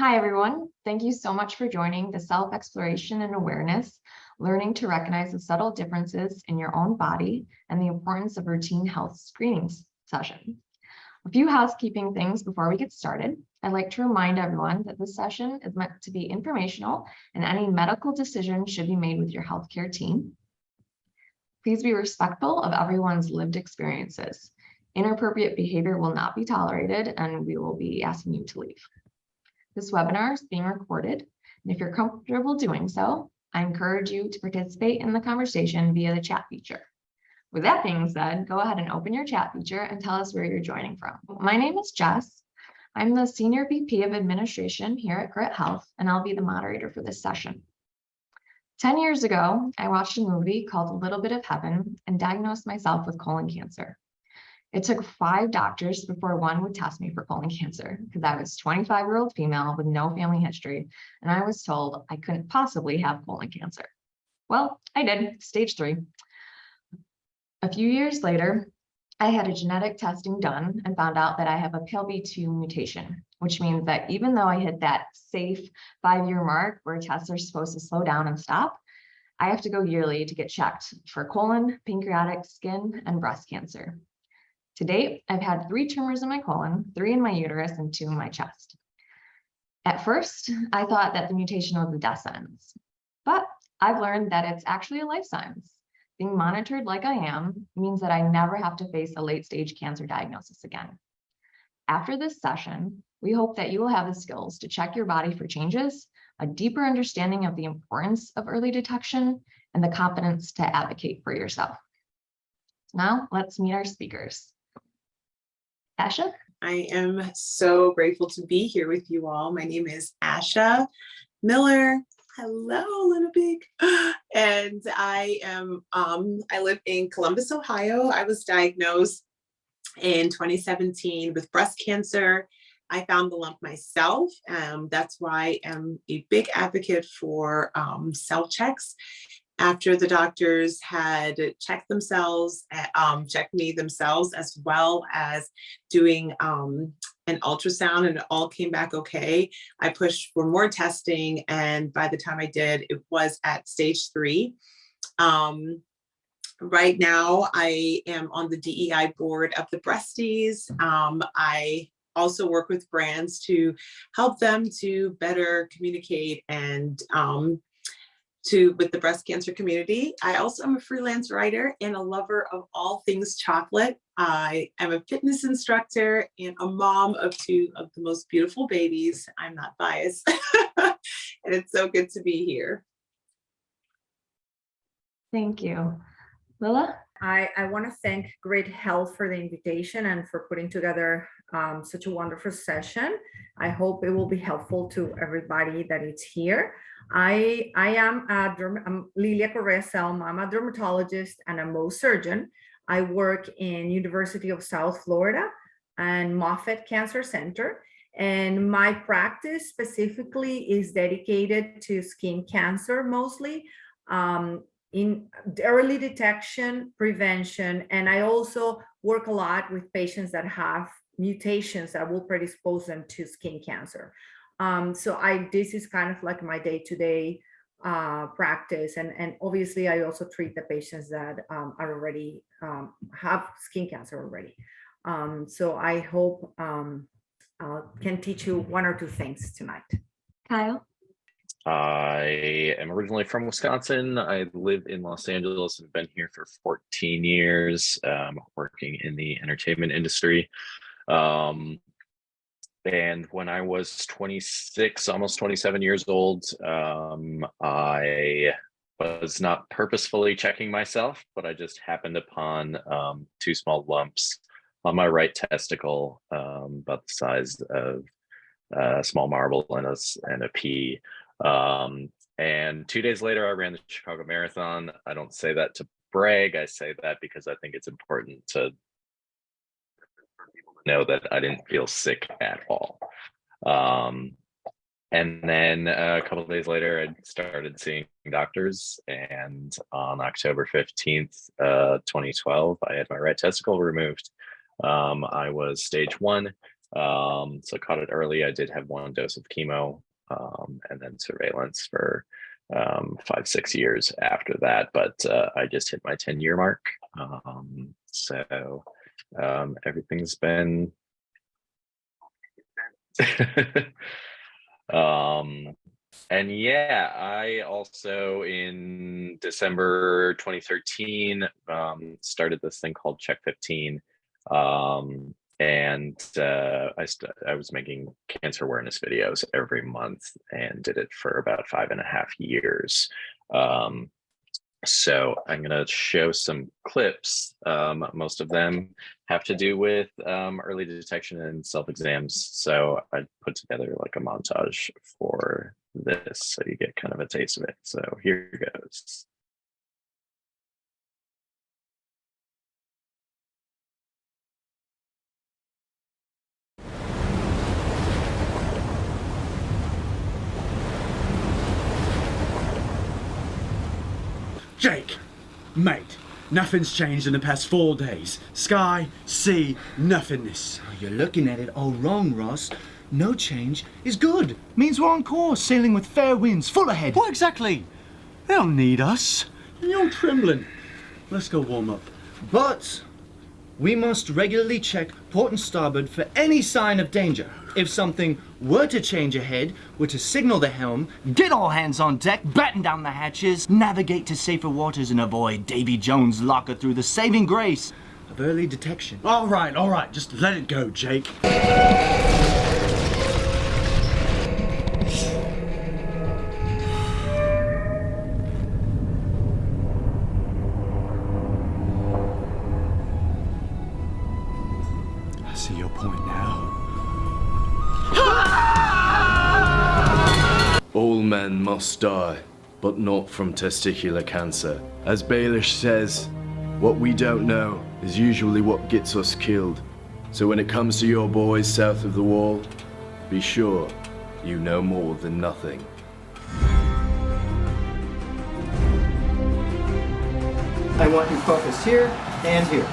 Hi, everyone. Thank you so much for joining the Self-Exploration and Awareness, Learning to Recognize the Subtle Differences in Your Own Body and the Importance of Routine Health Screenings session. A few housekeeping things before we get started. I'd like to remind everyone that this session is meant to be informational and any medical decision should be made with your healthcare team. Please be respectful of everyone's lived experiences. Inappropriate behavior will not be tolerated and we will be asking you to leave. This webinar is being recorded, and if you're comfortable doing so, I encourage you to participate in the conversation via the chat feature. With that being said, go ahead and open your chat feature and tell us where you're joining from. My name is Jess. I'm the Senior VP of Administration here at Gryt Health, and I'll be the moderator for this session. 10 years ago, I watched a movie called A Little Bit of Heaven and diagnosed myself with colon cancer. It took 5 doctors before one would test me for colon cancer because I was a 25-year-old female with no family history, and I was told I couldn't possibly have colon cancer. Well, I did, stage 3. A few years later, I had a genetic testing done and found out that I have a PLB2 mutation, which means that even though I hit that safe 5-year mark where tests are supposed to slow down and stop, I have to go yearly to get checked for colon, pancreatic, skin, and breast cancer. To date, I've had 3 tumors in my colon, 3 in my uterus, and 2 in my chest. At first, I thought that the mutation was a death sentence, but I've learned that it's actually a life sentence. Being monitored like I am means that I never have to face a late-stage cancer diagnosis again. After this session, we hope that you will have the skills to check your body for changes, a deeper understanding of the importance of early detection, and the confidence to advocate for yourself. Now, let's meet our speakers. Asha? I am so grateful to be here with you all. My name is Asha Miller. Hello, Little Big. And I am, I live in Columbus, Ohio. I was diagnosed in 2017 with breast cancer. I found the lump myself. That's why I'm a big advocate for cell checks. After the doctors had checked themselves, checked me themselves, as well as doing an ultrasound, and it all came back okay. I pushed for more testing, and by the time I did, it was at stage 3. Right now, I am on the DEI board of the Breasties. I also work with brands to help them to better communicate and with the breast cancer community. I also am a freelance writer and a lover of all things chocolate. I am a fitness instructor and a mom of 2 of the most beautiful babies. I'm not biased. And it's so good to be here. Thank you. Lila? I want to thank Gryt Health for the invitation and for putting together such a wonderful session. I hope it will be helpful to everybody that is here. I'm Lilia Correa-Selm. I'm a dermatologist and a Mohs surgeon. I work in University of South Florida and Moffitt Cancer Center. And my practice specifically is dedicated to skin cancer mostly. In early detection, prevention, and I also work a lot with patients that have mutations that will predispose them to skin cancer. So this is kind of like my day-to-day practice, and obviously I also treat the patients that are already have skin cancer already. So I hope can teach you 1 or 2 things tonight. Kyle? I am originally from Wisconsin. I live in Los Angeles and been here for 14 years, working in the entertainment industry. And when I was 26, almost 27 years old, I was not purposefully checking myself, but I just happened upon 2 small lumps on my right testicle, about the size of a small marble and a pea. And 2 days later, I ran the Chicago Marathon. I don't say that to brag. I say that because I think it's important to know that I didn't feel sick at all. And then a couple of days later, I started seeing doctors, and on October 15th, 2012, I had my right testicle removed. I was stage 1. So caught it early. I did have one dose of chemo, and then surveillance for 5-6 years after that. But I just hit my 10-year mark. So everything's been and yeah, I also in December 2013 started this thing called Check 15. And I was making cancer awareness videos every month and did it for about 5.5 years. So I'm going to show some clips. Most of them have to do with early detection and self-exams. So I put together like a montage for this so you get kind of a taste of it. So here goes. Jake, mate, nothing's changed in the past 4 days. Sky, sea, nothingness. Oh, you're looking at it all wrong, Ross. No change is good. Means we're on course, sailing with fair winds, full ahead. What exactly? They don't need us. You're trembling. Let's go warm up. But we must regularly check port and starboard for any sign of danger. If something were to change ahead, were to signal the helm, Get all hands on deck, batten down the hatches, navigate to safer waters and avoid Davy Jones' locker through the saving grace of early detection. All right, just let it go, Jake. I see your point now. All men must die, but not from testicular cancer. As Baelish says, what we don't know is usually what gets us killed. So when it comes to your boys south of the wall, be sure you know more than nothing. I want you focused here and here.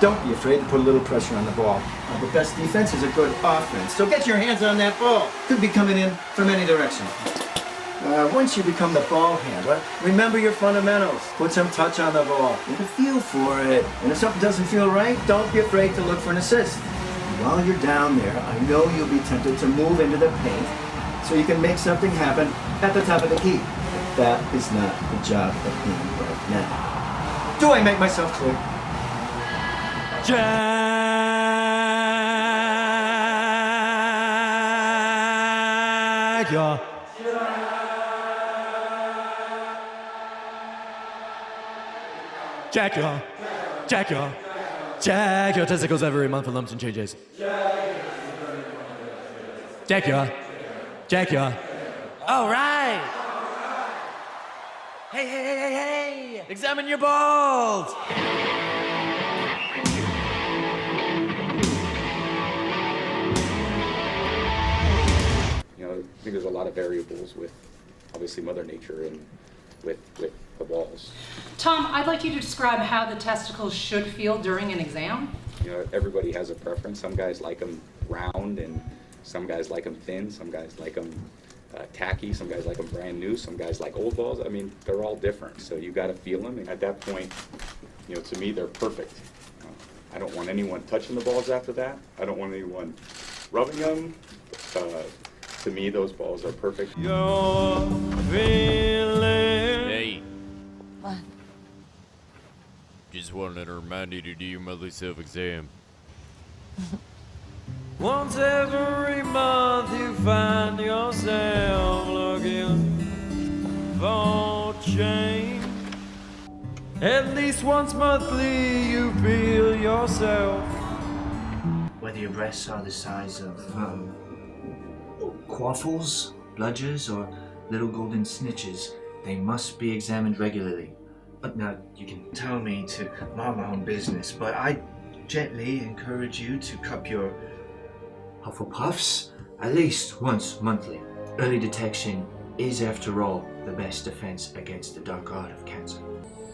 Don't be afraid to put a little pressure on the ball. The best defense is a good offense. So get your hands on that ball. Could be coming in from any direction. Once you become the ball handler, remember your fundamentals. Put some touch on the ball. Get a feel for it. And if something doesn't feel right, don't be afraid to look for an assist. While you're down there, I know you'll be tempted to move into the paint so you can make something happen at the top of the key. But that is not the job at hand right now. Do I make myself clear? Jaguar. Jaguar. Jaguar. Jaguar testicles every month for lumps and changes. Jaguar. Jaguar. All right. Hey. Examine your balls. I think there's a lot of variables with, obviously, Mother Nature and with the balls. Tom, I'd like you to describe how the testicles should feel during an exam. Everybody has a preference. Some guys like them round, and some guys like them thin. Some guys like them tacky. Some guys like them brand new. Some guys like old balls. I mean, they're all different. So you got to feel them. And at that point, to me, they're perfect. I don't want anyone touching the balls after that. I don't want anyone rubbing them. To me, those balls are perfect. Hey. What? Just wanted to remind you to do your monthly self-exam. Once every month you find yourself looking for change. At least once monthly you feel yourself. Whether your breasts are the size of quaffles, bludgers, or little golden snitches, they must be examined regularly. But now, you can tell me to mind my own business, but I gently encourage you to cup your Hufflepuffs at least once monthly. Early detection is, after all, the best defense against the dark art of cancer.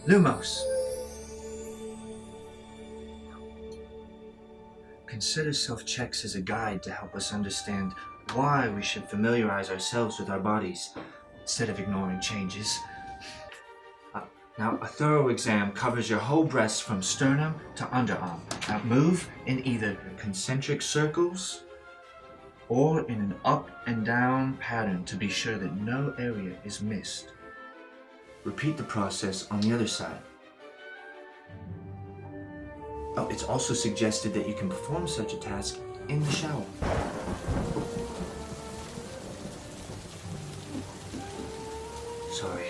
Lumos. consider self-checks as a guide to help us understand why we should familiarize ourselves with our bodies instead of ignoring changes. Now, a thorough exam covers your whole breast from sternum to underarm. Now, move in either concentric circles or in an up and down pattern to be sure that no area is missed. Repeat the process on the other side. Oh, it's also suggested that you can perform such a task in the shower. Sorry.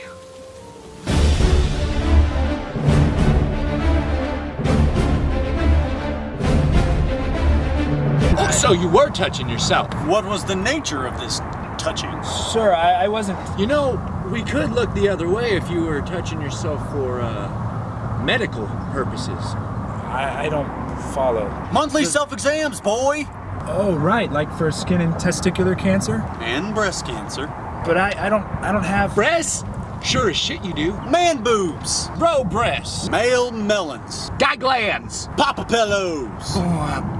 Oh, so you were touching yourself. What was the nature of this touching? Sir, I wasn't. You know, we could look the other way if you were touching yourself for medical purposes. I don't follow. Monthly self-exams, boy! Oh, right, like for skin and testicular cancer? And breast cancer. But I don't have. Breasts? Sure as shit you do. Man boobs. Bro breasts. Male melons. Guy glands. Papa pillows.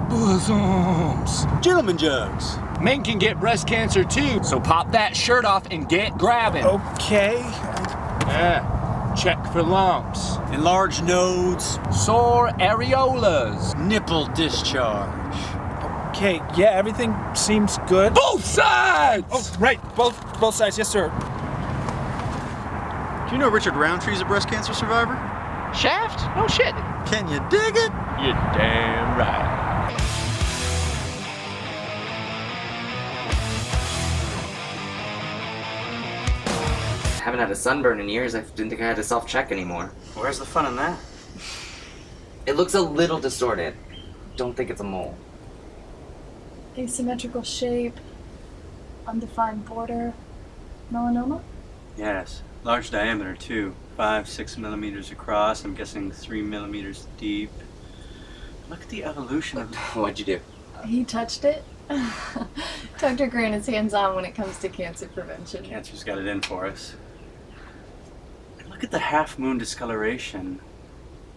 Bosoms. Gentleman jugs. Men can get breast cancer too, so pop that shirt off and get grabbing. Okay. Check for lumps. Enlarged nodes. Sore areolas. Nipple discharge. Okay, yeah, everything seems good. Both sides! Oh, right, both sides, yes, sir. Do you know Richard Roundtree's a breast cancer survivor? Shaft? No shit. Can you dig it? You're damn right. Haven't had a sunburn in years. I didn't think I had to self-check anymore. Where's the fun in that? It looks a little distorted. Don't think it's a mole. Asymmetrical shape, undefined border, melanoma? Yes, large diameter too. 5-6 millimeters across. I'm guessing 3 millimeters deep. Look at the evolution of. What'd you do? He touched it. Dr. Grant is hands-on when it comes to cancer prevention. Cancer's got it in for us. And look at the half-moon discoloration.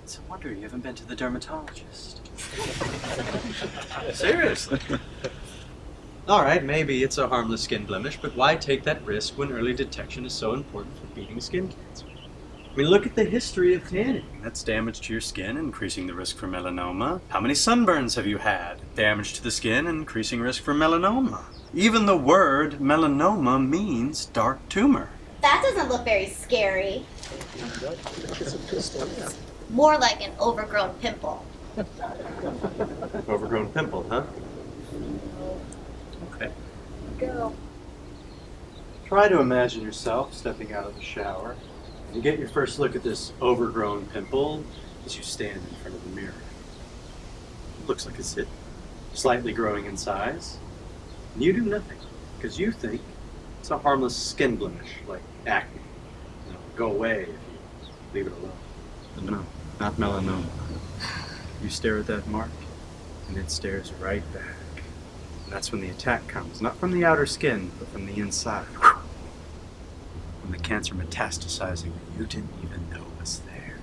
It's a wonder you haven't been to the dermatologist. Seriously? All right, maybe it's a harmless skin blemish, but why take that risk when early detection is so important for beating skin cancer? I mean, look at the history of tanning. That's damage to your skin, increasing the risk for melanoma. How many sunburns have you had? Damage to the skin, increasing risk for melanoma. Even the word melanoma means dark tumor. That doesn't look very scary. More like an overgrown pimple. Overgrown pimple, huh? Okay. Go. Try to imagine yourself stepping out of the shower. You get your first look at this overgrown pimple as you stand in front of the mirror. It looks like it's slightly growing in size. And you do nothing because you think it's a harmless skin blemish like acne. It'll go away if you leave it alone. But no, not melanoma. You stare at that mark and it stares right back. And that's when the attack comes, not from the outer skin, but from the inside. From the cancer metastasizing that you didn't even know was there.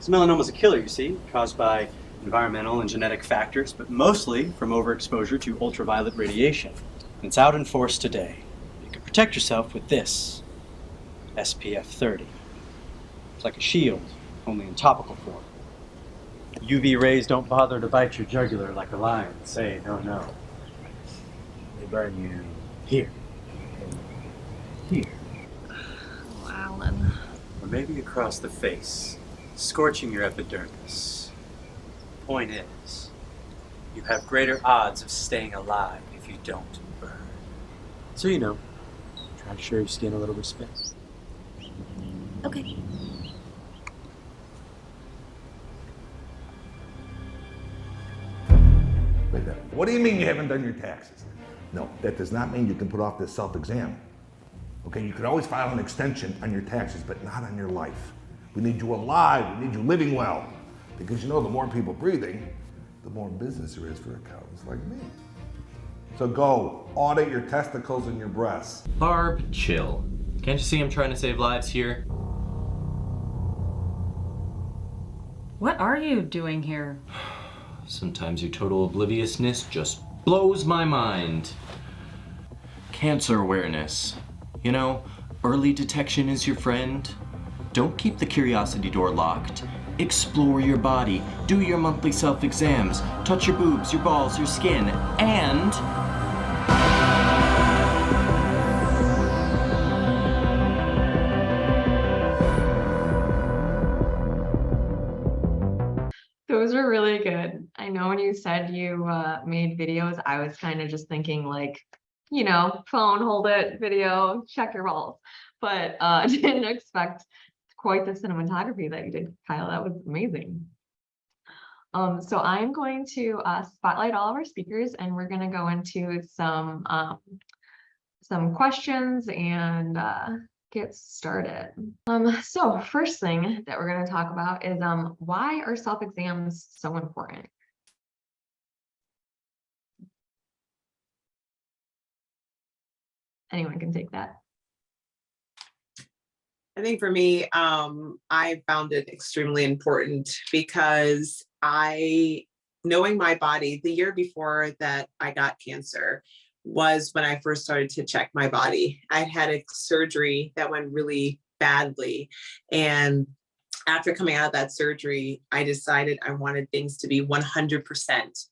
So melanoma is a killer, you see, caused by environmental and genetic factors, but mostly from overexposure to ultraviolet radiation. And it's out in force today. You can protect yourself with this, SPF 30. It's like a shield, only in topical form. UV rays don't bother to bite your jugular like a lion. Say, no. They burn you here. Here. Oh, Alan. Or maybe across the face, scorching your epidermis. Point is, you have greater odds of staying alive if you don't burn. So you know, try to show your skin a little respect. Okay. What do you mean you haven't done your taxes? No, that does not mean you can put off this self-exam. Okay, you can always file an extension on your taxes, but not on your life. We need you alive, we need you living well. Because you know, the more people breathing, the more business there is for accountants like me. So go, audit your testicles and your breasts. Barb, chill. Can't you see I'm trying to save lives here? What are you doing here? Sometimes your total obliviousness just blows my mind. Cancer awareness. You know, early detection is your friend. Don't keep the curiosity door locked. Explore your body, do your monthly self-exams, touch your boobs, your balls, your skin, and Those are really good. I know when you said you made videos, I was kind of just thinking like, you know, phone, hold it, video, check your balls. But didn't expect quite the cinematography that you did, Kyle. That was amazing. So I'm going to spotlight all of our speakers, and we're going to go into some questions and get started. So first thing that we're going to talk about is why are self-exams so important? Anyone can take that. I think for me, I found it extremely important because knowing my body, the year before that I got cancer was when I first started to check my body. I had a surgery that went really badly. And after coming out of that surgery, I decided I wanted things to be 100%.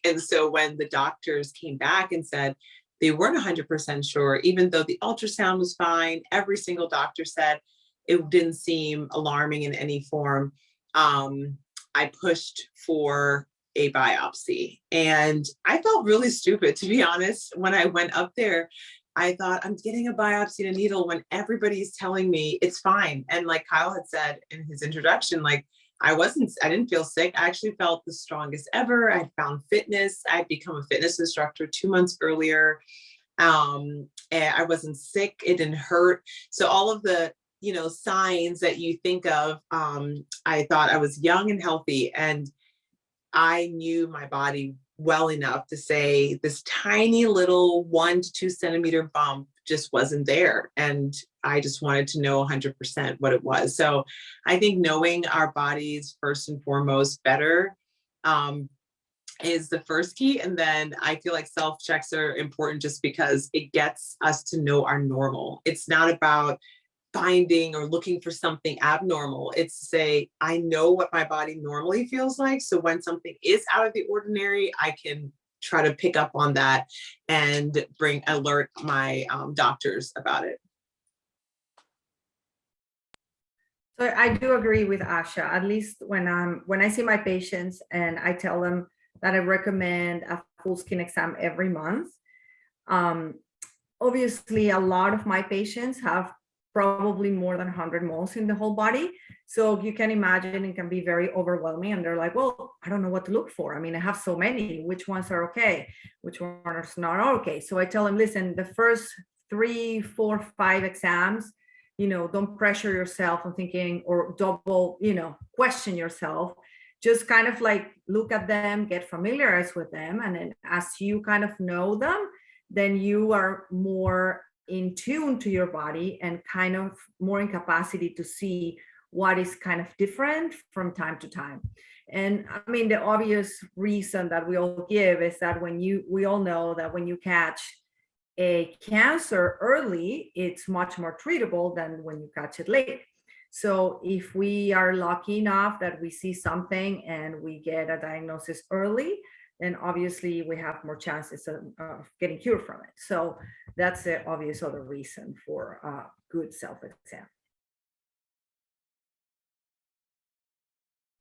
And so when the doctors came back and said, they weren't 100% sure, even though the ultrasound was fine. Every single doctor said it didn't seem alarming in any form. I pushed for a biopsy, and I felt really stupid, to be honest. When I went up there, I thought, I'm getting a biopsy and a needle when everybody's telling me it's fine. And like Kyle had said in his introduction, like I didn't feel sick. I actually felt the strongest ever. I found fitness. I'd become a fitness instructor 2 months earlier. And I wasn't sick. It didn't hurt. So all of the, signs that you think of, I thought I was young and healthy, and I knew my body well enough to say this tiny little 1 to 2 centimeter bump just wasn't there. And I just wanted to know 100% what it was. So I think knowing our bodies first and foremost better is the first key. And then I feel like self-checks are important just because it gets us to know our normal. It's not about finding or looking for something abnormal. It's to say, I know what my body normally feels like. So when something is out of the ordinary, I can try to pick up on that and alert my doctors about it. So I do agree with Asha, at least when I see my patients and I tell them that I recommend a full skin exam every month. Obviously, a lot of my patients have probably more than 100 moles in the whole body. So you can imagine it can be very overwhelming. And they're like, well, I don't know what to look for. I mean, I have so many, which ones are okay? Which ones are not okay? So I tell them, listen, the first 3, 4, 5 exams, don't pressure yourself on thinking or double, question yourself. Just kind of like look at them, get familiarized with them. And then as you kind of know them, then you are more in tune to your body and kind of more in capacity to see what is kind of different from time to time. And I mean, the obvious reason that we all give is that we all know that when you catch a cancer early, it's much more treatable than when you catch it late. So if we are lucky enough that we see something and we get a diagnosis early, then obviously we have more chances of getting cured from it. So that's the obvious other reason for a good self-exam.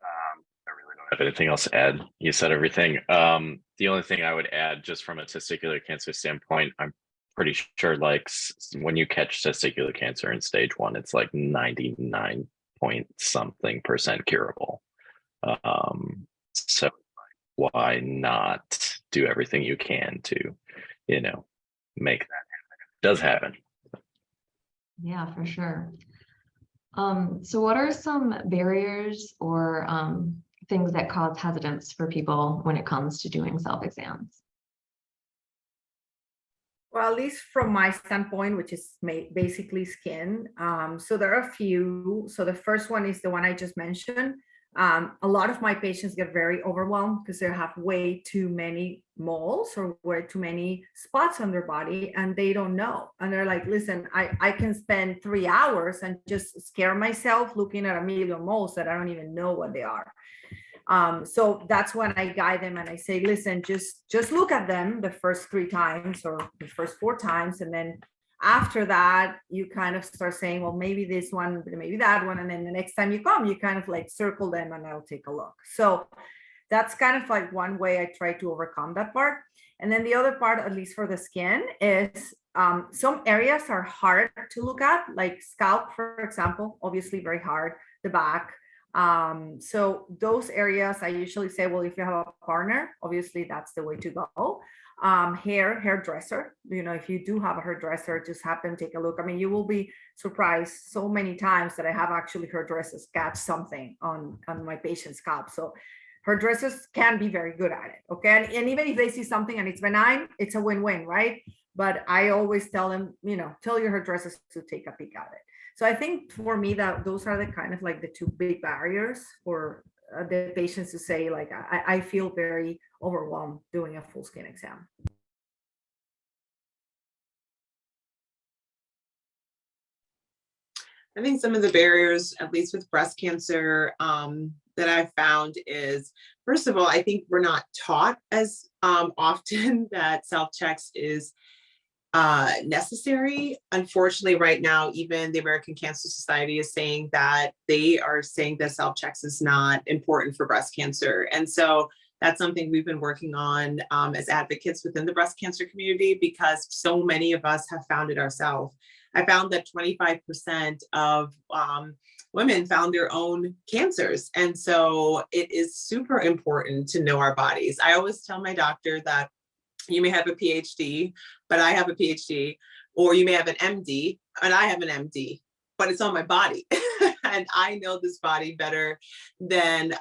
I really don't have anything else to add. You said everything. The only thing I would add, just from a testicular cancer standpoint, I'm pretty sure when you catch testicular cancer in stage 1, it's like 99 point something % curable. So why not do everything you can to, make that happen? It does happen. Yeah, for sure. So what are some barriers or things that cause hesitance for people when it comes to doing self-exams? Well, at least from my standpoint, which is basically skin. So there are a few. So the first one is the one I just mentioned, A lot of my patients get very overwhelmed because they have way too many moles or way too many spots on their body and they don't know. And they're like, listen, I can spend 3 hours and just scare myself looking at a million moles that I don't even know what they are. So that's when I guide them and I say, listen, just look at them the first 3 times or the first 4 times. And then after that, you kind of start saying, well, maybe this one, maybe that one. And then the next time you come, you kind of like circle them and I'll take a look. So that's kind of like one way I try to overcome that part. And then the other part, at least for the skin, is some areas are hard to look at, like scalp, for example, obviously very hard, the back. So those areas I usually say, well, if you have a partner, obviously that's the way to go. Hairdresser, if you do have a hairdresser, just have them take a look. I mean, you will be surprised so many times that I have actually hairdressers catch something on my patient's scalp. So hairdressers can be very good at it. Okay. And even if they see something and it's benign, it's a win-win, right? But I always tell them, tell your hairdressers to take a peek at it. So I think for me that those are the kind of like the 2 big barriers for the patients to say, like, I feel very overwhelmed doing a full skin exam. I think some of the barriers, at least with breast cancer, that I've found is, first of all, I think we're not taught as often that self-checks is necessary. Unfortunately, right now, even the American Cancer Society is saying that they are saying that self-checks is not important for breast cancer. And so that's something we've been working on as advocates within the breast cancer community, because so many of us have found it ourselves. I found that 25% of women found their own cancers. And so it is super important to know our bodies. I always tell my doctor that you may have a PhD, but I have a PhD, or you may have an MD and I have an MD, but it's on my body. And I know this body better than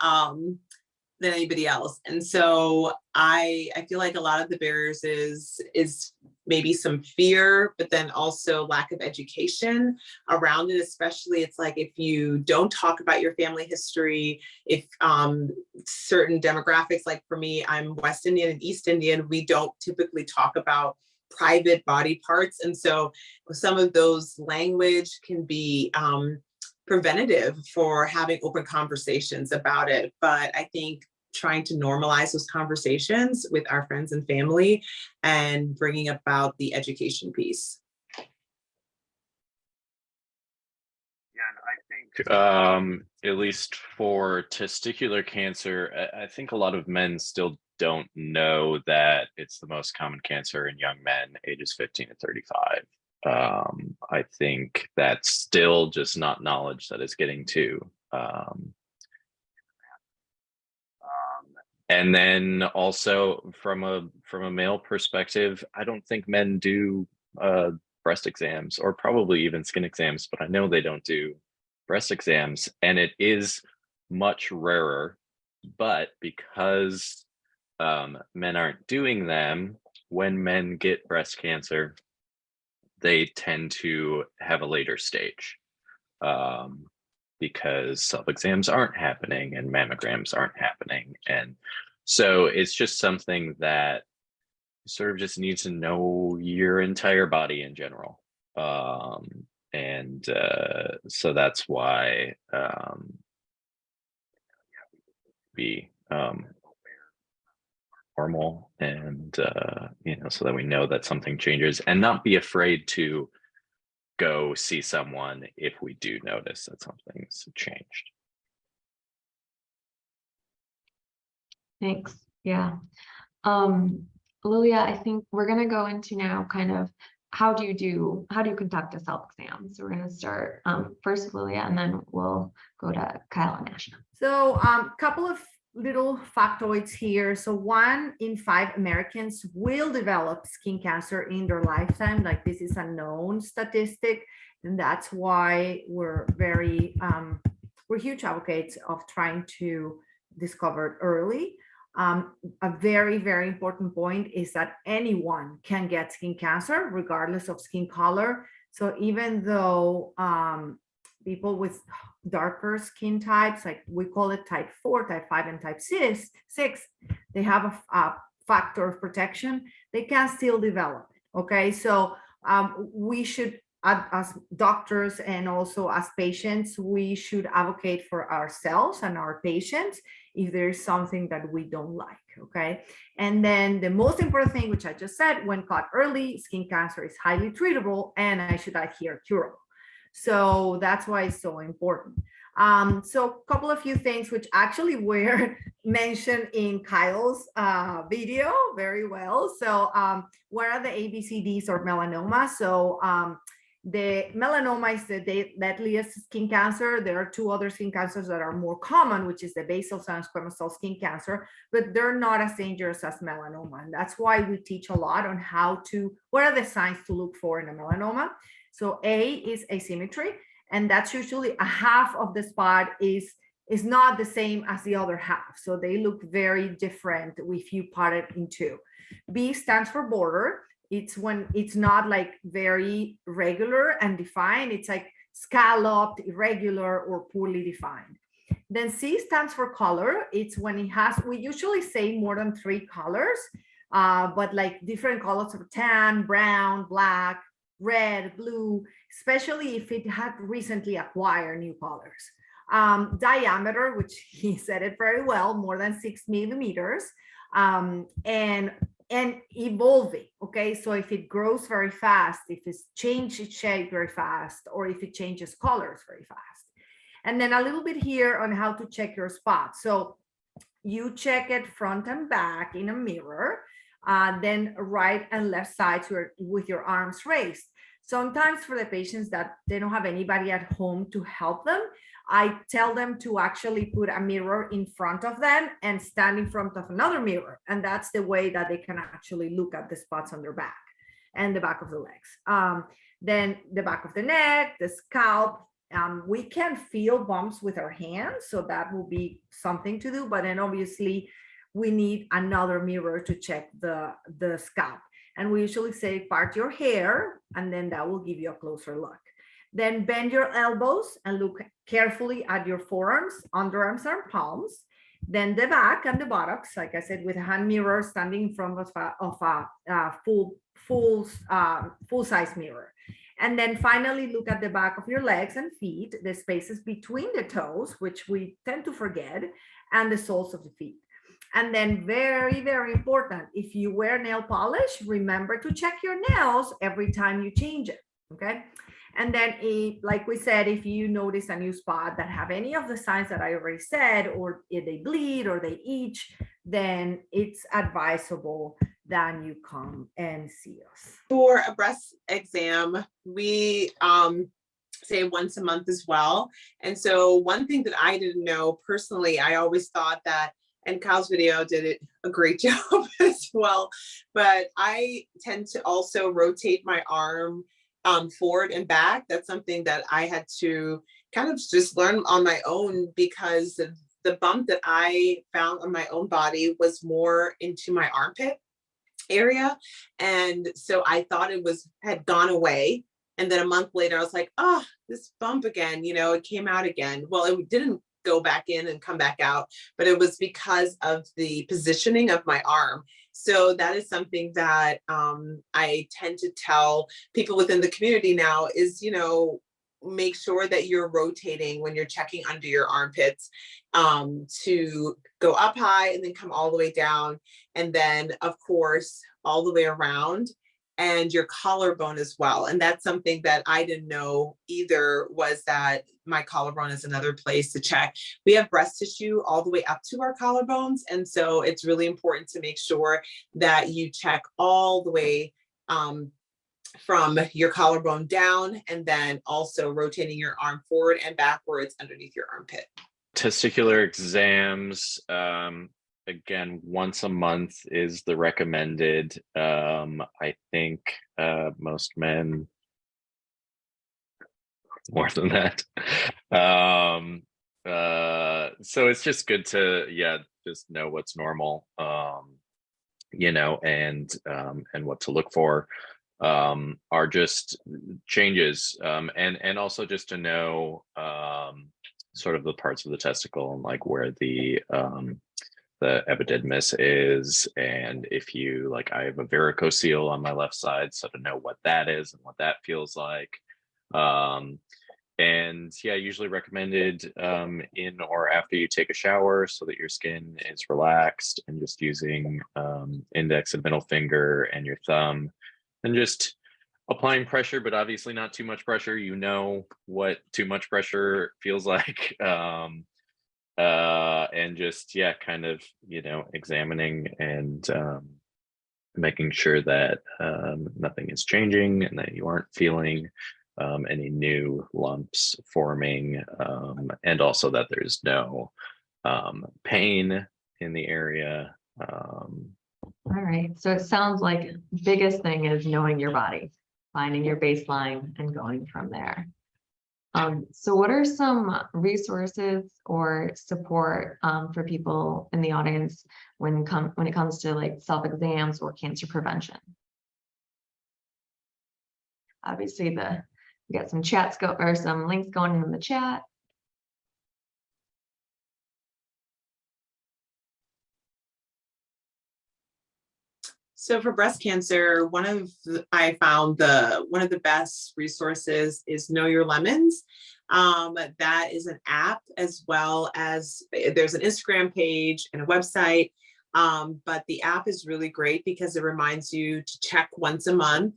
anybody else. And so I feel like a lot of the barriers is maybe some fear, but then also lack of education around it. Especially, it's like if you don't talk about your family history, if certain demographics, like for me, I'm West Indian and East Indian, we don't typically talk about private body parts. And so some of those language can be preventative for having open conversations about it. But I think trying to normalize those conversations with our friends and family and bringing about the education piece. At least for testicular cancer, I think a lot of men still don't know that it's the most common cancer in young men ages 15 to 35. I think that's still just not knowledge that is getting to. And then also from a male perspective, I don't think men do breast exams, or probably even skin exams, but I know they don't do breast exams, and it is much rarer. But because men aren't doing them, when men get breast cancer, they tend to have a later stage because self-exams aren't happening and mammograms aren't happening. And so it's just something that you sort of just need to know your entire body in general. So that's why be normal, and so that we know that something changes, and not be afraid to go see someone if we do notice that something's changed. Thanks. Yeah. Lilia, I think we're going to go into now kind of how do you conduct a self-exam? So we're going to start first with Lilia, and then we'll go to Kyle and Asha. So a couple of little factoids here. So 1 in 5 Americans will develop skin cancer in their lifetime. Like, this is a known statistic. And that's why we're huge advocates of trying to discover it early. A very, very important point is that anyone can get skin cancer regardless of skin color. So even though people with darker skin types, like we call it type 4, type 5, and type 6, they have a factor of protection, they can still develop it. Okay, so we should, as doctors and also as patients, we should advocate for ourselves and our patients if there's something that we don't like. Okay, and then the most important thing, which I just said, when caught early, skin cancer is highly treatable, and I should add here, curable. So that's why it's so important. So a couple of few things which actually were mentioned in Kyle's video very well. So what are the ABCDs or melanoma? So the melanoma is the deadliest skin cancer. There are two other skin cancers that are more common, which is the basal cell and squamous cell skin cancer, but they're not as dangerous as melanoma. And that's why we teach a lot on what are the signs to look for in a melanoma. So A is asymmetry, and that's usually a half of the spot is not the same as the other half. So they look very different if you part it in two. B stands for border. It's when it's not like very regular and defined. It's like scalloped, irregular, or poorly defined. Then C stands for color. It's when it has, we usually say more than 3 colors, but like different colors of tan, brown, black, red, blue, especially if it had recently acquired new colors. Diameter, which he said it very well, more than 6 millimeters, and evolving. Okay, so if it grows very fast, if it's changed its shape very fast, or if it changes colors very fast. And then a little bit here on how to check your spot. So you check it front and back in a mirror, then right and left sides with your arms raised. Sometimes for the patients that they don't have anybody at home to help them, I tell them to actually put a mirror in front of them and stand in front of another mirror. And that's the way that they can actually look at the spots on their back and the back of the legs. Then the back of the neck, the scalp. We can feel bumps with our hands, so that will be something to do. But then obviously we need another mirror to check the scalp. And we usually say part your hair, and then that will give you a closer look. Then bend your elbows and look carefully at your forearms, underarms, and palms. Then the back and the buttocks, like I said, with a hand mirror standing in front of a full-size mirror. And then finally, look at the back of your legs and feet, the spaces between the toes, which we tend to forget, and the soles of the feet. And then very, very important, if you wear nail polish, remember to check your nails every time you change it, okay? And then, like we said, if you notice a new spot that have any of the signs that I already said, or if they bleed or they itch, then it's advisable that you come and see us. For a breast exam, we say once a month as well. And so one thing that I didn't know personally, I always thought that, and Kyle's video did a great job as well, but I tend to also rotate my arm forward and back. That's something that I had to kind of just learn on my own, because the bump that I found on my own body was more into my armpit area. And so I thought it had gone away. And then a month later, I was like, oh, this bump again, it came out again. Well, it didn't go back in and come back out, but it was because of the positioning of my arm. So that is something that I tend to tell people within the community now is, make sure that you're rotating when you're checking under your armpits, to go up high and then come all the way down. And then of course, all the way around, and your collarbone as well. And that's something that I didn't know either, was that my collarbone is another place to check. We have breast tissue all the way up to our collarbones. And so it's really important to make sure that you check all the way from your collarbone down, and then also rotating your arm forward and backwards underneath your armpit. Testicular exams, again, once a month is the recommended. I think most men more than that. So it's just good to, just know what's normal, and what to look for. are just changes, and also just to know sort of the parts of the testicle and like where the epididymis is, and if you like, I have a varicocele on my left side, so to know what that is and what that feels like. And yeah, usually recommended in or after you take a shower so that your skin is relaxed, and just using index and middle finger and your thumb and just applying pressure, but obviously not too much pressure. You know what too much pressure feels like. And just, yeah, kind of, examining and making sure that nothing is changing and that you aren't feeling any new lumps forming, and also that there's no pain in the area. All right, so it sounds like biggest thing is knowing your body, finding your baseline and going from there. So what are some resources or support for people in the audience when it comes to like self-exams or cancer prevention? Obviously, we got some chats or some links going in the chat. So for breast cancer, I found one of the best resources is Know Your Lemons. That is an app, as well as there's an Instagram page and a website. But the app is really great because it reminds you to check once a month.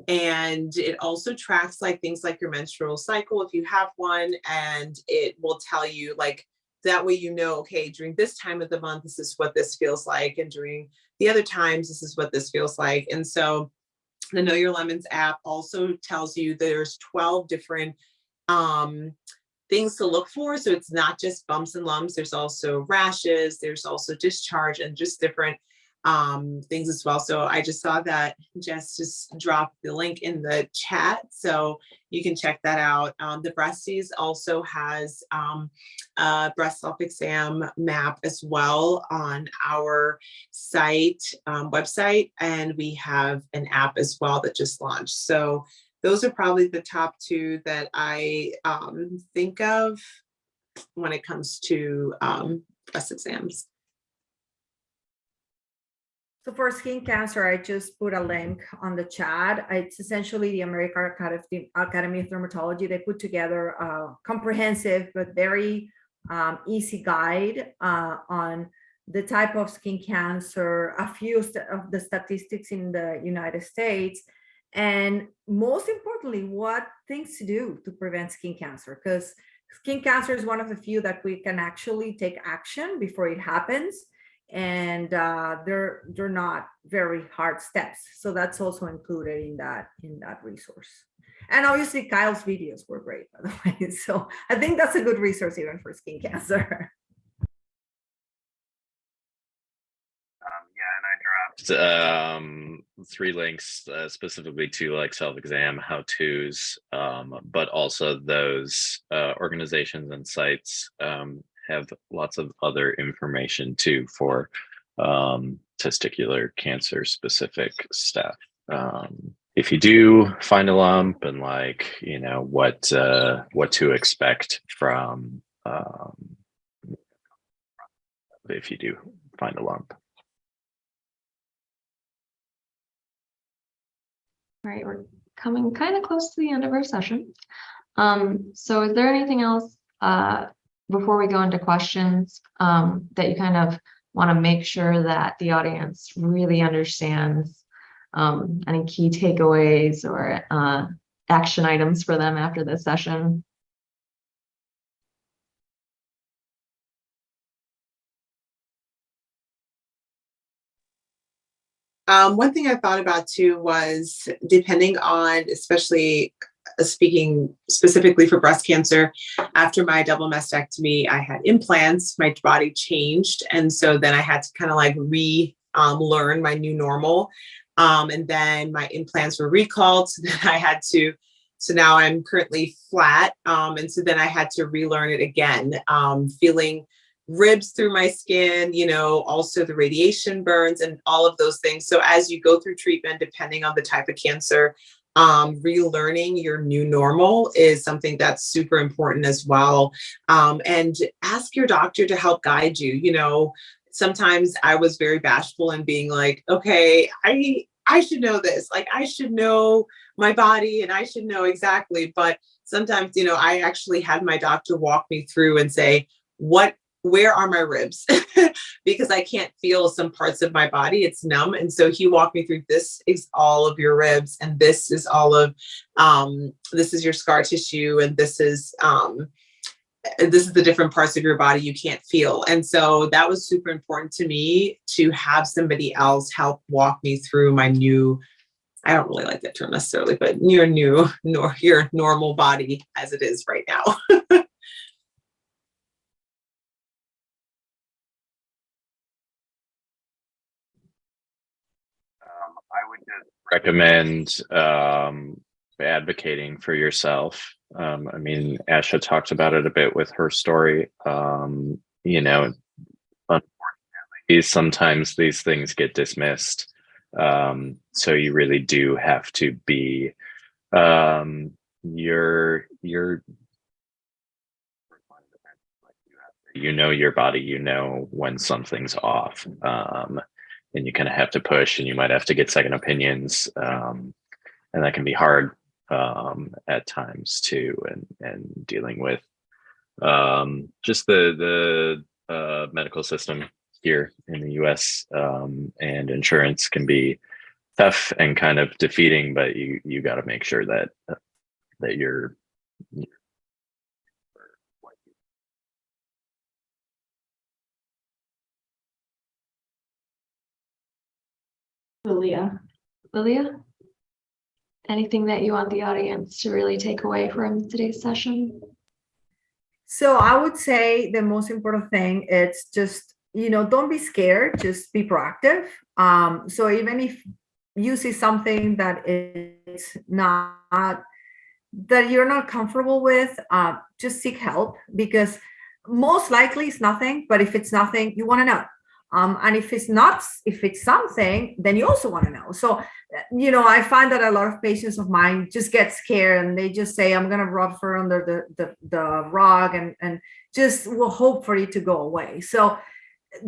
And it also tracks like things like your menstrual cycle if you have one, and it will tell you like, that way, okay, during this time of the month, this is what this feels like. And during the other times, this is what this feels like. And so the Know Your Lemons app also tells you there's 12 different things to look for. So it's not just bumps and lumps. There's also rashes. There's also discharge and just different things as well. So I just saw that Jess just dropped the link in the chat, so you can check that out. The Breasties also has a breast self-exam map as well on our website, and we have an app as well that just launched. So those are probably the top two that I think of when it comes to breast exams. So for skin cancer, I just put a link on the chat. It's essentially the American Academy of Dermatology. They put together a comprehensive but very easy guide on the type of skin cancer, a few of the statistics in the United States, and most importantly, what things to do to prevent skin cancer, because skin cancer is one of the few that we can actually take action before it happens. And they're not very hard steps, so that's also included in that resource. And obviously Kyle's videos were great, by the way, so I think that's a good resource even for skin cancer. Yeah, and I dropped 3 links specifically to like self-exam how-tos, but also those organizations and sites have lots of other information too for testicular cancer specific stuff. If you do find a lump, and like, what to expect from if you do find a lump. All right, we're coming kind of close to the end of our session. So is there anything else before we go into questions that you kind of want to make sure that the audience really understands, any key takeaways or action items for them after this session? One thing I thought about too was, depending on, especially speaking specifically for breast cancer, after my double mastectomy, I had implants, my body changed. And so then I had to kind of like learn my new normal. And then my implants were recalled. So then so now I'm currently flat. And so then I had to relearn it again, feeling ribs through my skin, also the radiation burns and all of those things. So as you go through treatment, depending on the type of cancer, relearning your new normal is something that's super important as well. And ask your doctor to help guide you. Sometimes I was very bashful in being like, okay, I should know this. Like, I should know my body and I should know exactly. But sometimes, I actually had my doctor walk me through and say, where are my ribs? Because I can't feel some parts of my body. It's numb. And so he walked me through, this is all of your ribs. And this is all of, this is your scar tissue. And this is the different parts of your body you can't feel. And so that was super important to me, to have somebody else help walk me through my new, I don't really like that term necessarily, but your normal body as it is right now. I would just recommend advocating for yourself. I mean, Asha talked about it a bit with her story. Unfortunately, sometimes these things get dismissed. So you really do have to be your your body, when something's off. And you kind of have to push, and you might have to get second opinions. And that can be hard at times too, and dealing with just the medical system here in the US, and insurance can be tough and kind of defeating, but you got to make sure that you're Lilia, anything that you want the audience to really take away from today's session? So I would say the most important thing is just, don't be scared, just be proactive. So even if you see something that is not, that you're not comfortable with, just seek help, because most likely it's nothing, but if it's nothing, you want to know. And if it's something, then you also want to know. So, I find that a lot of patients of mine just get scared and they just say, I'm going to rub fur under the rug and just will hope for it to go away. So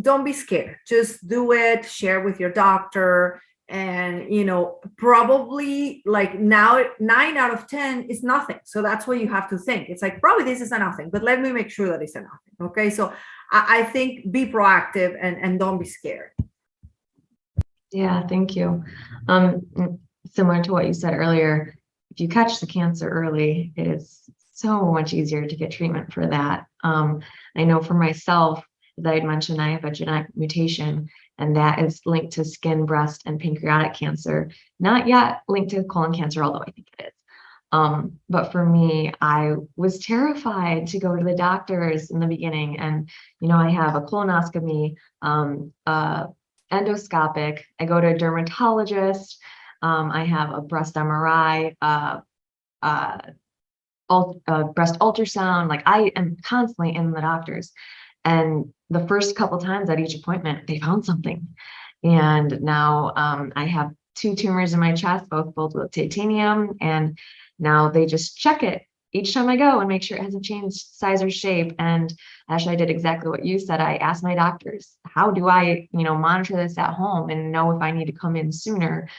don't be scared. Just do it, share with your doctor. And, probably like now 9 out of 10 is nothing. So that's what you have to think. It's like, probably this is a nothing, but let me make sure that it's a nothing. Okay. So I think be proactive and don't be scared. Yeah, thank you. Similar to what you said earlier, if you catch the cancer early, it is so much easier to get treatment for that. I know for myself, as I had mentioned, I have a genetic mutation, and that is linked to skin, breast, and pancreatic cancer. Not yet linked to colon cancer, although I think it is. But for me, I was terrified to go to the doctors in the beginning. And, I have a colonoscopy, endoscopic, I go to a dermatologist, I have a breast MRI, breast ultrasound. Like, I am constantly in the doctors. And the first couple times at each appointment, they found something. And now I have 2 tumors in my chest, both with titanium. And now they just check it each time I go and make sure it hasn't changed size or shape. And actually, I did exactly what you said. I asked my doctors, how do I, monitor this at home and know if I need to come in sooner?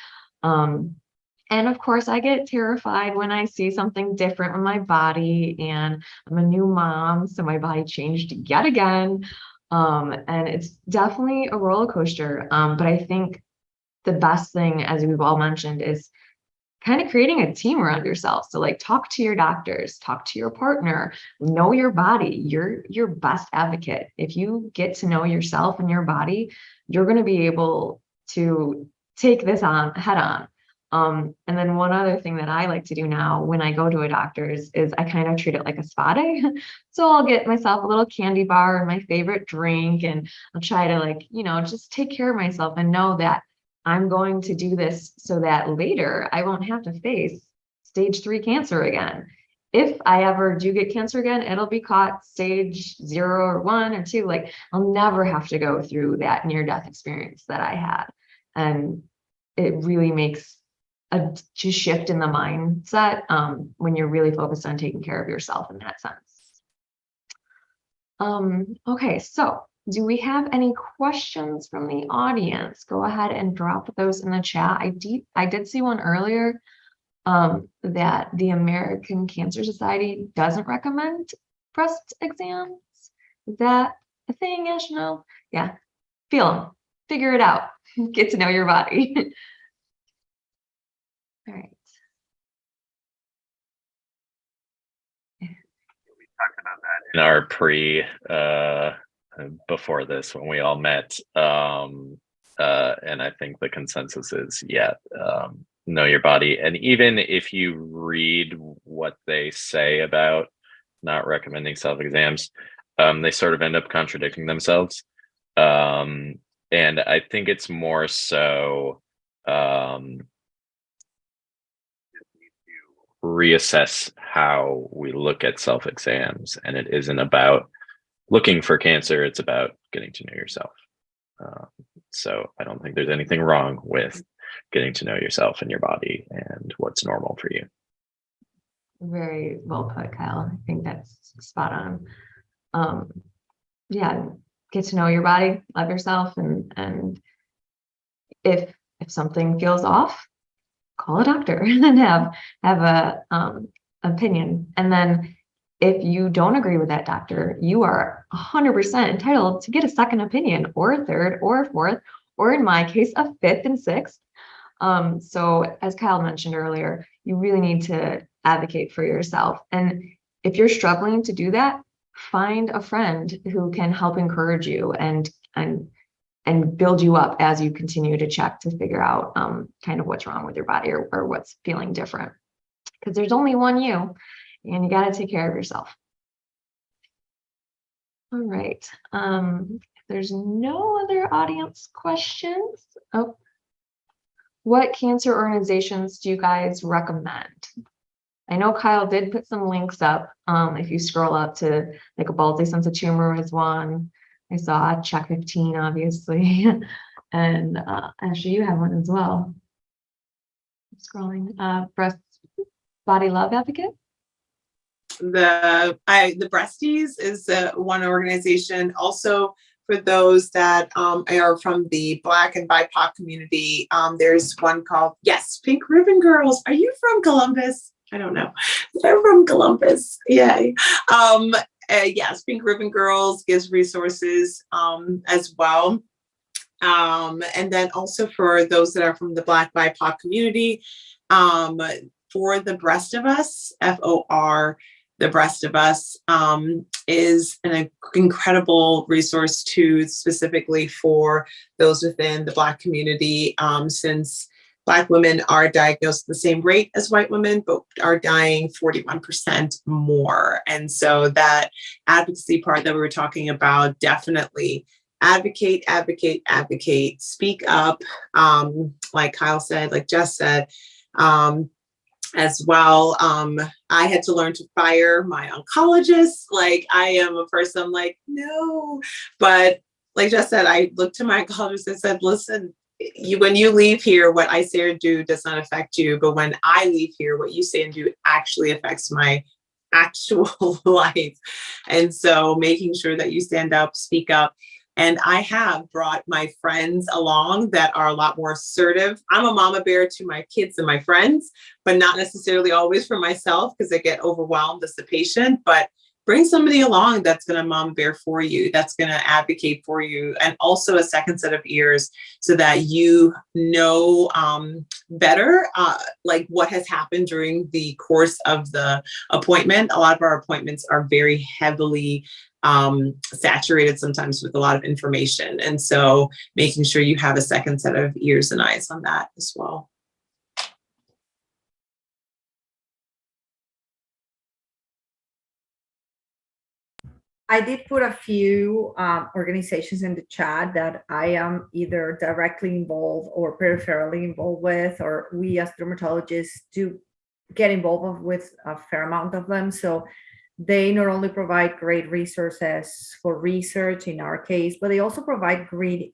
And of course, I get terrified when I see something different with my body, and I'm a new mom, so my body changed yet again. And it's definitely a roller coaster. But I think the best thing, as we've all mentioned, is kind of creating a team around yourself. So like, talk to your doctors, talk to your partner, know your body. You're your best advocate. If you get to know yourself and your body, you're going to be able to take this on head on. And then one other thing that I like to do now when I go to a doctor's is I kind of treat it like a spa day. So I'll get myself a little candy bar and my favorite drink, and I'll try to just take care of myself and know that I'm going to do this so that later I won't have to face stage 3 cancer again. if I ever do get cancer again, it'll be caught stage 0 or 1 or 2. Like, I'll never have to go through that near-death experience that I had. And it really makes a shift in the mindset when you're really focused on taking care of yourself in that sense. Okay, so do we have any questions from the audience? Go ahead and drop those in the chat. I did see one earlier that the American Cancer Society doesn't recommend breast exams. Is that a thing, Ash? No? Yeah, feel them, figure it out, get to know your body. All right. Talked about that in our before this when we all met, and I think the consensus is know your body. And even if you read what they say about not recommending self-exams, they sort of end up contradicting themselves, and I think it's more so reassess how we look at self-exams, and it isn't about looking for cancer, it's about getting to know yourself. So I don't think there's anything wrong with getting to know yourself and your body and what's normal for you. Very well put, Kyle. I think that's spot on. Yeah, get to know your body, love yourself, and if something feels off, call a doctor and have a opinion. And then if you don't agree with that doctor, you are 100% entitled to get a second opinion, or a third, or a fourth, or in my case, a fifth and sixth. So as Kyle mentioned earlier, you really need to advocate for yourself. And if you're struggling to do that, find a friend who can help encourage you and build you up as you continue to check to figure out kind of what's wrong with your body or what's feeling different. Because there's only one you, and you got to take care of yourself. All right. If there's no other audience questions. Oh, what cancer organizations do you guys recommend? I know Kyle did put some links up. If you scroll up to like a Balti Sense of Tumor is one. I saw Check 15, obviously. And actually you have one as well. Scrolling. Breast Body Love Advocate. The Breasties is one organization. Also, for those that are from the Black and BIPOC community, there's one called, yes, Pink Ribbon Girls. Are you from Columbus? I don't know. They're from Columbus. Yay. Yes, Pink Ribbon Girls gives resources as well. And then also for those that are from the Black BIPOC community, for the Breast of Us, FOR, the Breast of Us is an incredible resource too, specifically for those within the Black community, since Black women are diagnosed at the same rate as white women, but are dying 41% more. And so that advocacy part that we were talking about, definitely advocate, advocate, advocate, speak up, like Kyle said, like Jess said, as well. I had to learn to fire my oncologist. Like, I am a person, I'm like, no, but like Jess said, I looked to my oncologist and said, listen, when you leave here, what I say or do does not affect you, but when I leave here, what you say and do actually affects my actual life. And so making sure that you stand up, speak up. And I have brought my friends along that are a lot more assertive. I'm a mama bear to my kids and my friends, but not necessarily always for myself, because I get overwhelmed as the patient. But bring somebody along that's going to mama bear for you, that's going to advocate for you, and also a second set of ears so that you know better like what has happened during the course of the appointment. A lot of our appointments are very heavily saturated sometimes with a lot of information. And so making sure you have a second set of ears and eyes on that as well. I did put a few organizations in the chat that I am either directly involved or peripherally involved with, or we as dermatologists do get involved with a fair amount of them. So they not only provide great resources for research in our case, but they also provide really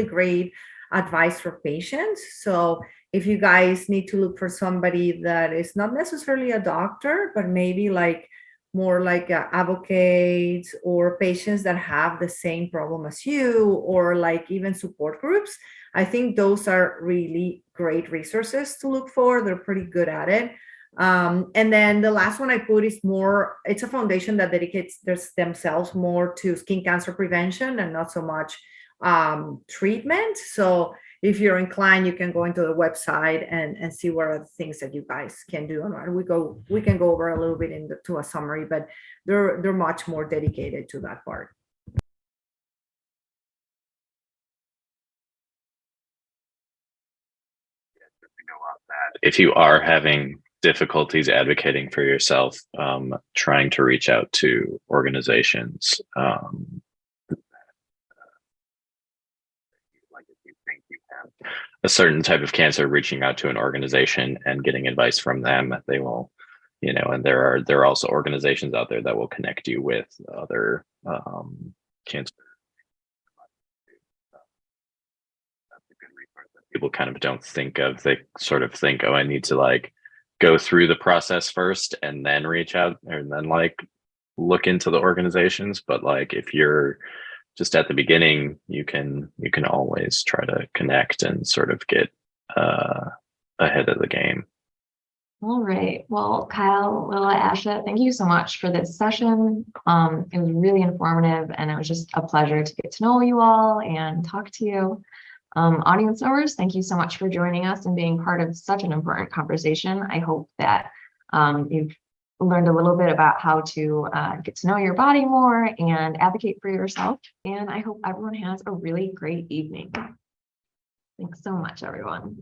great advice for patients. So if you guys need to look for somebody that is not necessarily a doctor, but maybe like more like advocates or patients that have the same problem as you, or like even support groups, I think those are really great resources to look for. They're pretty good at it. And then the last one I put is more, it's a foundation that dedicates themselves more to skin cancer prevention and not so much treatment. So if you're inclined, you can go into the website and see what are the things that you guys can do. And we can go over a little bit into a summary, but they're much more dedicated to that part. If you are having difficulties advocating for yourself, trying to reach out to organizations, like if you think you have a certain type of cancer, reaching out to an organization and getting advice from them, they will, and there are also organizations out there that will connect you with other cancer. People kind of don't think of. They sort of think, oh, I need to like go through the process first and then reach out, and then like look into the organizations. But like if you're just at the beginning, you can always try to connect and sort of get ahead of the game. All right. Well, Kyle, Lila, Asha, thank you so much for this session. It was really informative, and it was just a pleasure to get to know you all and talk to you. Audience members, thank you so much for joining us and being part of such an important conversation. I hope that you've learned a little bit about how to get to know your body more and advocate for yourself. And I hope everyone has a really great evening. Thanks so much, everyone.